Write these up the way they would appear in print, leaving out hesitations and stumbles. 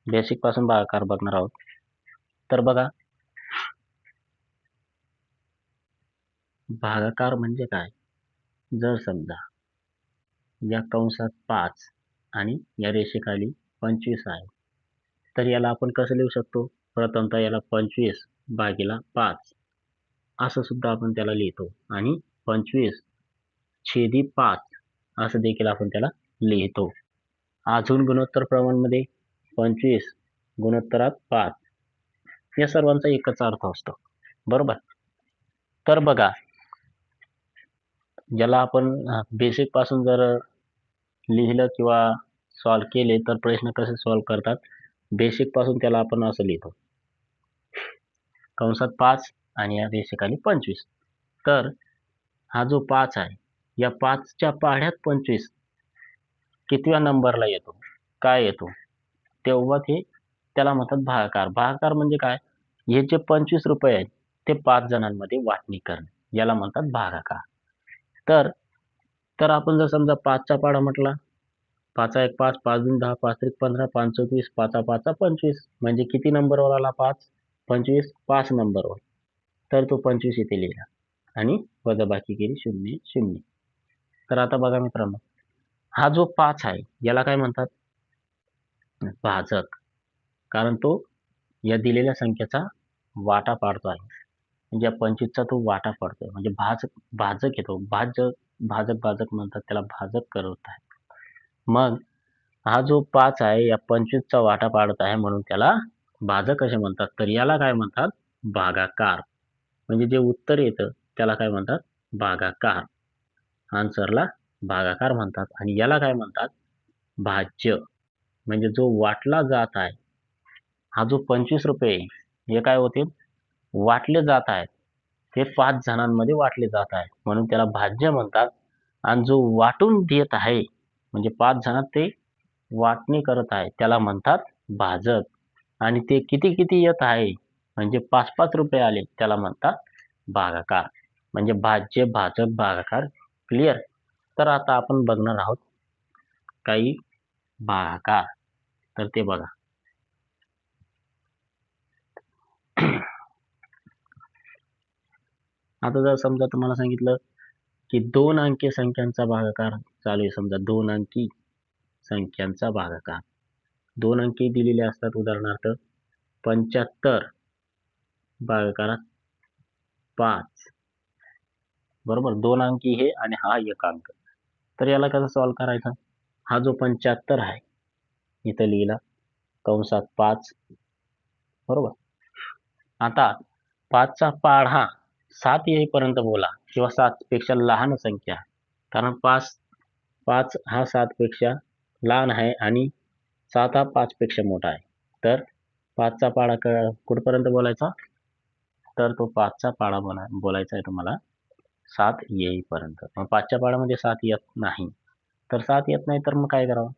Basic पासून भागाकार बघणार आहोत. तर बघा, भागाकार म्हणजे काय. जर समजा या कंसात 5 आणि या रेषेखाली 25 आहे, तर याला आपण कसं लिहू शकतो. प्रथमतः याला 25 भागिले 5 असं सुद्धा आपण त्याला लिहितो आणि 25 छेदी 5 असं देखील आपण त्याला लिहितो. अजून गुणोत्तर प्रमाणमध्ये 25 गुणोत्तरात 5 या सर्वांचा एकच अर्थ असतो, बरोबर. तर बघा, ज्याला आपण बेसिक पासून जर लिहिलं किंवा सॉल्व केले तर प्रश्न कसे सॉल्व करतात. बेसिक पासून त्याला आपण असं लिहितो, कंसात 5 आणि या रेषेखाली 25. तर हा जो 5 आहे, या 5च्या पाढ्यात 25 कितव्या नंबरला येतो, काय येतो, तेव्हा ते त्याला म्हणतात भागाकार. भागाकार म्हणजे काय, हे जे 25 रुपये आहेत ते 5 जणांमध्ये वाटणी करणे, याला म्हणतात भागाकार. तर तर आपण जर समजा 5चा पाढा म्हटला, 5 1 5, 5 2 10, 5 3 15, 5 चौक 20, 5 5 25, म्हणजे किती नंबरवर आला 5, 25, 5 नंबरवर. तर तो 25 इथे लिहिला आणि वजाबाकी केली 0 0. तर आता बघा मित्रांनो, हा जो 5 आहे याला काय म्हणतात, भाजक. कारण तो या दिलेल्या संख्येचा वाटा पाडतो आहे, म्हणजे या 25चा तो वाटा पाडतोय, म्हणजे भाजक येतो. भाजक म्हणतात त्याला, भाजक करत आहे. मग हा जो 5 आहे या 25चा वाटा पाडत आहे, म्हणून त्याला भाजक असे म्हणतात. तर याला काय म्हणतात, भागाकार. म्हणजे जे उत्तर येतं त्याला काय म्हणतात, भागाकार. आन्सरला भागाकार म्हणतात. आणि याला काय म्हणतात, भाज्य. म्हणजे जो वाटला जात आहे, हा जो 25 रुपये हे काय होते, वाटले जात आहेत, ते 5 जणांमध्ये वाटले जात आहे, म्हणून त्याला भाज्य म्हणतात. आणि जो वाटून देत आहे, म्हणजे 5 जणात ते वाटणी करत आहे, त्याला म्हणतात भाजक. आणि ते किती किती येत आहे, म्हणजे 5 5 रुपये आले, त्याला म्हणतात भागाकार. म्हणजे भाज्य, भाजक, भागाकार. क्लिअर. तर आता आपण बघणार आहोत काही भागाकार. तर ते बघा, आता जर समजा तुम्हाला सांगितलं की 2 अंकी संख्यांचा भागाकार चालू आहे. समजा 2 अंकी संख्यांचा भागाकार, 2 अंकी दिलेले असतात. उदाहरणार्थ 75 भागाकारात 5, बरोबर. 2 अंकी हे आणि हा 1 अंक. तर याला कसं सॉल्व करायचं. हा जो 75 आहे इथं लिहिला, कंसात 5, बरोबर. आता 5चा पाढा 7 येईपर्यंत बोला, किंवा 7 पेक्षा लहान संख्या, कारण 5 हा 7 पेक्षा लहान आहे आणि 7 हा 5 पेक्षा मोठा आहे. तर 5चा पाढा कुठपर्यंत बोलायचा, तर तो 5चा पाढा बोलायचा आहे तुम्हाला 7 येईपर्यंत. मग 5च्या पाढ्यामध्ये 7 येत नाही, तर 7 येत नाही तर मग काय करावं.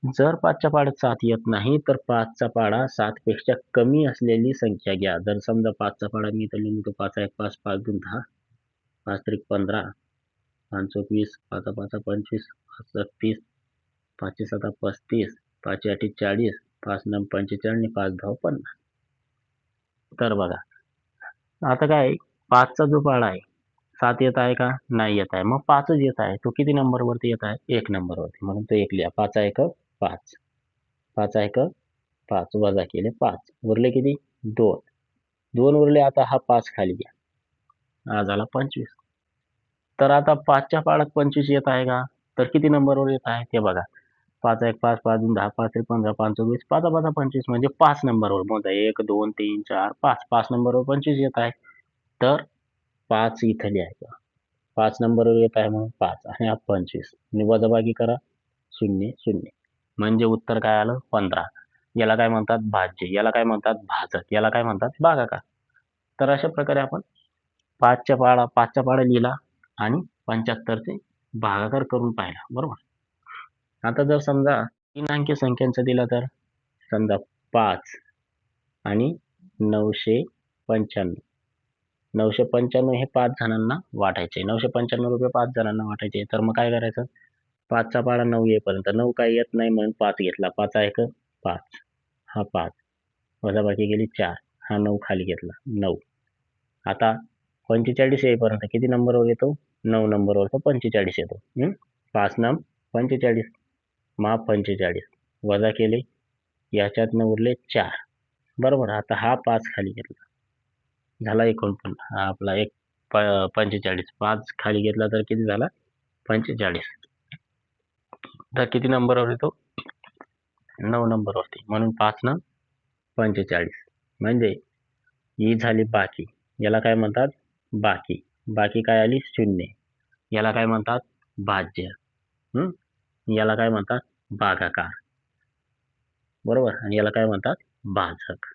जर 5च्या पाढ्यात 7 येत नाही, तर 5चा पाढा 7 पेक्षा कमी असलेली संख्या घ्या. जर समजा 5चा पाढा मी इथं लिहितो, 5 1 5, 5 2 10, 5 3 15, 5 चौक 20, 5 5 25, 5 30, 5 7 35, 5 8 40, 5 9 45 आणि 5 10 50. तर बघा, आता काय, 5चा जो पाढा आहे 7 येत आहे का, नाही येत आहे. मग 5च येत आहे. तो किती नंबरवरती येत आहे, 1 नंबरवरती, म्हणून तो 1 लिहा. 5 1 5, 5 1 5, वजा केले 5, उरले किती, 2. 2 उरले. आता हा 5 खाली घ्या, हा झाला 25. तर आता 5च्या पाढ्यात 25 येत आहे का, तर किती नंबरवर येत आहे ते बघा. 5 1 5, 5 2 10, 5 3 15, 5 चौक 20, 5 5 25, म्हणजे 5 नंबरवर मोजा. 1 2 3 4 5, 5 नंबरवर 25 येत आहे. तर 5 इथं लिहायचं, 5 नंबरवर येत आहे म्हणून 5 आणि हा 25, आणि वजाबाकी करा 0 0, म्हणजे उत्तर काय आलं, 15. याला काय म्हणतात, भाज्य. याला काय म्हणतात, भाजक. याला काय म्हणतात, भागाकार. तर अशा प्रकारे आपण 5चा पाढा लिहिला आणि 75चे भागाकार करून पाहिला, बरोबर. आता जर समजा 3 अंकी संख्यांचा दिला, तर समजा 5 आणि 995. 995 हे 5 जणांना वाटायचे. 995 रुपये 5 जणांना वाटायचे. तर मग काय करायचं, 5चा पाढा 9 येईपर्यंत, 9 काही येत नाही म्हणून 5 घेतला. 5 1 5, हा 5, वजाबाकी केली 4, हा 9 खाली घेतला 9. आता 45 येईपर्यंत किती नंबरवर येतो? 9 नंबरवर तो 45 येतो. 5 9 45, मग 45 वजा केले, याच्यातनं उरले 4. बरोबर. आता हा 5 खाली घेतला, झाला 49. हा आपला 45. 5 खाली घेतला तर किती झाला? 45. तर किती नंबरवर येतो? 9 नंबरवरती. म्हणून 5 9 45. म्हणजे ही झाली बाकी. याला काय म्हणतात? बाकी. बाकी काय आली? 0. याला काय म्हणतात? भाज्य. याला काय म्हणतात? भागाकार. बरोबर. आणि याला काय म्हणतात? भाजक.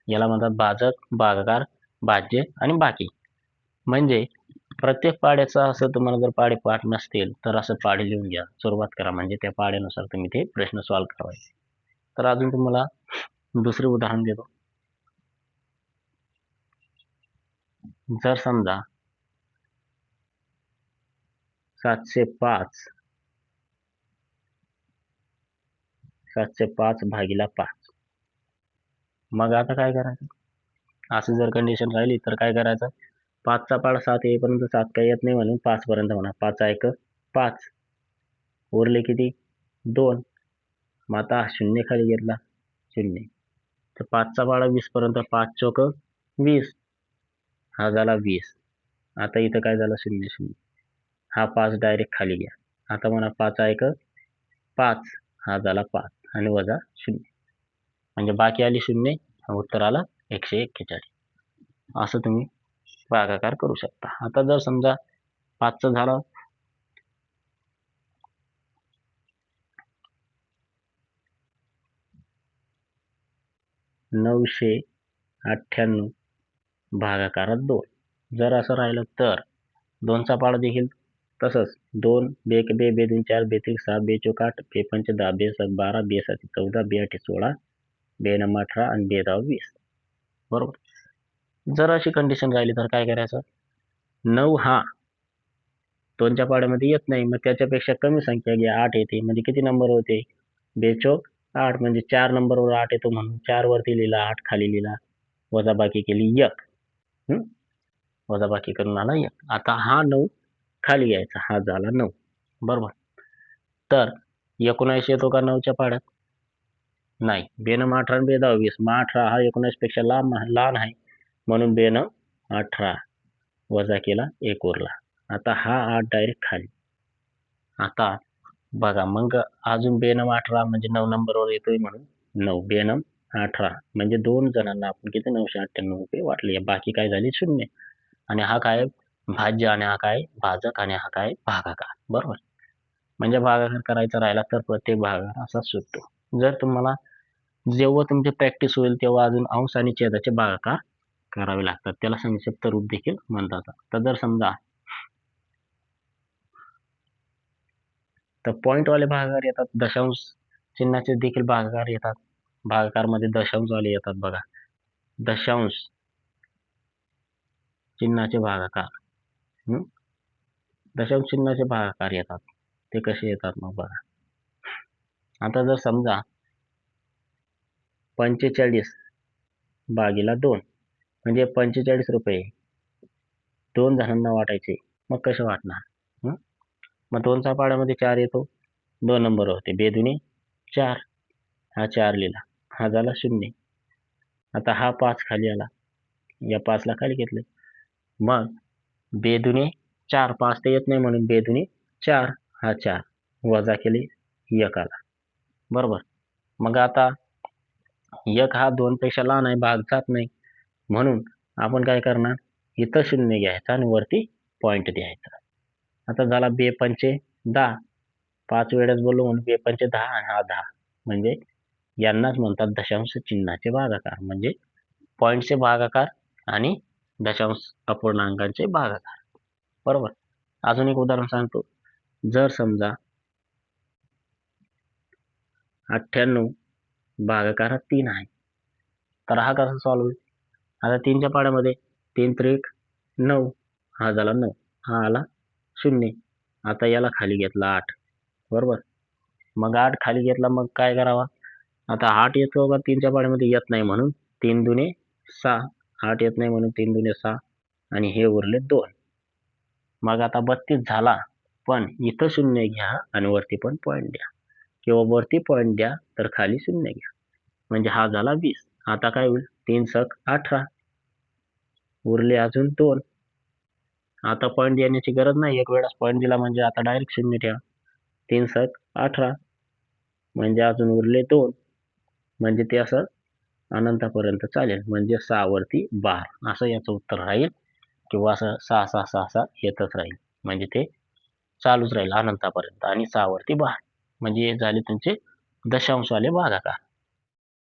याला म्हणतात भाजक, भागाकार, भाज्य आणि बाकी. म्हणजे प्रत्येक पाड्याचं असं तुम्हाला जर पाढे पाठ नसतील तर असं पाढे लिहून घ्या, सुरुवात करा. म्हणजे त्या पाड्यानुसार तुम्ही ते प्रश्न सॉल्व्ह करायचे. तर अजून तुम्हाला दुसरे उदाहरण देतो. जर समजा 705 भागीला 5. मग आता काय करायचं? असं जर कंडिशन राहिली तर काय करायचं? 5चा पाढा 7 येईपर्यंत 7 काही येत नाही म्हणून 5 पर्यंत म्हणा. 5 1 5, उरले किती? 2. मग आता 0 खाली घेतला 0. तर 5चा पाढा 20 पर्यंत 5 चोक 20, हा झाला 20. आता इथं काय झालं? 0 0. हा 5 डायरेक्ट खाली घ्या. आता म्हणा 5 1 5, हा झाला 5 आणि वजा 0. म्हणजे बाकी आली 0, उत्तर आलं 141. असं तुम्ही भागाकार करू शकता. आता जर समजा 5चं झालं 998 भागाकारात 2. जर असं राहिलं तर 2चा पाढा देखील तसंच. 2 बे 1 बे 2 4 बे 3 6 बे 4 8 बे 5 10 बे 7 12 बे 7 14 बे 8 16 बे 9 18 आणि बे 10 20. बरोबर. जर अशी कंडिशन राहिली तर काय करायचं? 9 हा 2च्या पाड्यामध्ये येत नाही, मग त्याच्यापेक्षा कमी संख्या घ्या. 8 येते, म्हणजे किती नंबर होते? बेचोक 8, म्हणजे 4 नंबरवर 8 येतो म्हणून 4 वरती लिहिला, 8 खाली लिहिला, वजाबाकी केली 1. वजाबाकी करून आला 1. आता हा 9 खाली यायचा, हा झाला 9. बरोबर. तर 19 येतो का 9च्या पाड्यात? नाही. बे 9 18 बे 10 20. मग 18 हा 19 पेक्षा लहान आहे, म्हणून बे 9 18 वजा केला 1 उरला. आता हा 8 डायरेक्ट खाली. आता बघा, मग अजून बे 9 18 म्हणजे 9 नंबरवर येतोय म्हणून 9 बे 9 18 म्हणजे 2 जणांना आपण किती 998 रुपये वाटले. बाकी काय झाली? 0. आणि हा काय? भाज्य. आणि हा काय? भाजक. आणि हा काय? भागाकार. बरोबर. म्हणजे भागाकार करायचा राहिला तर प्रत्येक भागाकार असा सुटतो. जर तुम्हाला जेव्हा तुमची प्रॅक्टिस होईल तेव्हा अजून अंश आणि छेदाचे भागाकार करावे लागतात. त्याला संक्षिप्त रूप देखील म्हणतात. तर जर समजा तर पॉइंटवाले भागाकार येतात, दशांश चिन्हाचे देखील भागाकार येतात. भागाकारमध्ये दशांशवाले येतात बघा. दशांश चिन्हाचे भागाकार. दशांश चिन्हाचे भागाकार येतात. ते कसे येतात मग बघा. आता जर समजा 45 भागीला 2 म्हणजे 45 रुपये 2 जणांना वाटायचे. मग कसे वाटणार? मग 2चा पाड्यामध्ये 4 येतो, 2 नंबर होते. बे 2 4, हा 4 लिहिला, हा झाला 0. आता हा 5 खाली आला, या 5ला खाली घेतले. मग बे 2 4, 5 ते येत नाही म्हणून बे 2 4, हा 4 वजा केले 1 आला. बरोबर. मग आता 1 हा 2 पेक्षा लहान आहे, भाग जात नाही, म्हणून आपण काय करणार? इथं 0 घ्यायचा आणि वरती पॉइंट द्यायचा. आता झाला बे 5 10, 5 वेळेस बोललो म्हणून बे 5 10 आणि हा 10. म्हणजे यांनाच म्हणतात दशांश चिन्हाचे भागाकार. म्हणजे पॉइंटचे भागाकार आणि दशांश अपूर्णांकांचे भागाकार. बरोबर. अजून एक उदाहरण सांगतो. जर समजा 98 भागाकारात 3 आहे, तर हा कसा सॉल्व्ह होईल? आता 3च्या पाड्यामध्ये 3 त्रिक 9, हा झाला 9, हा आला 0. आता याला खाली घेतला 8. बरोबर. मग 8 खाली घेतला, मग काय करावा? आता 8 येतो का 3च्या पाड्यामध्ये येत नाही म्हणून 3 दुने 6. 8 येत नाही म्हणून 3 दुने 6 आणि हे उरले 2. मग आता 32 झाला, पण इथं 0 घ्या आणि वरती पण पॉईंट द्या, किंवा वरती पॉईंट द्या तर खाली 0 घ्या, म्हणजे हा झाला 20. आता काय होईल? 3 सक 18, उरले अजून 2. आता पॉईंट देण्याची गरज नाही, एक वेळेस पॉईंट दिला म्हणजे आता डायरेक्ट 0 ठेवा. 3 सक 18 म्हणजे अजून उरले 2, म्हणजे ते असं अनंतापर्यंत चालेल, म्हणजे 6 वरती 12 असं याचं उत्तर राहील, किंवा असं 6 6 6 6 येतच राहील, म्हणजे ते चालूच राहील अनंतापर्यंत. आणि 6 वरती 12 म्हणजे हे झाले तुमचे दशांशवाले भागाकार.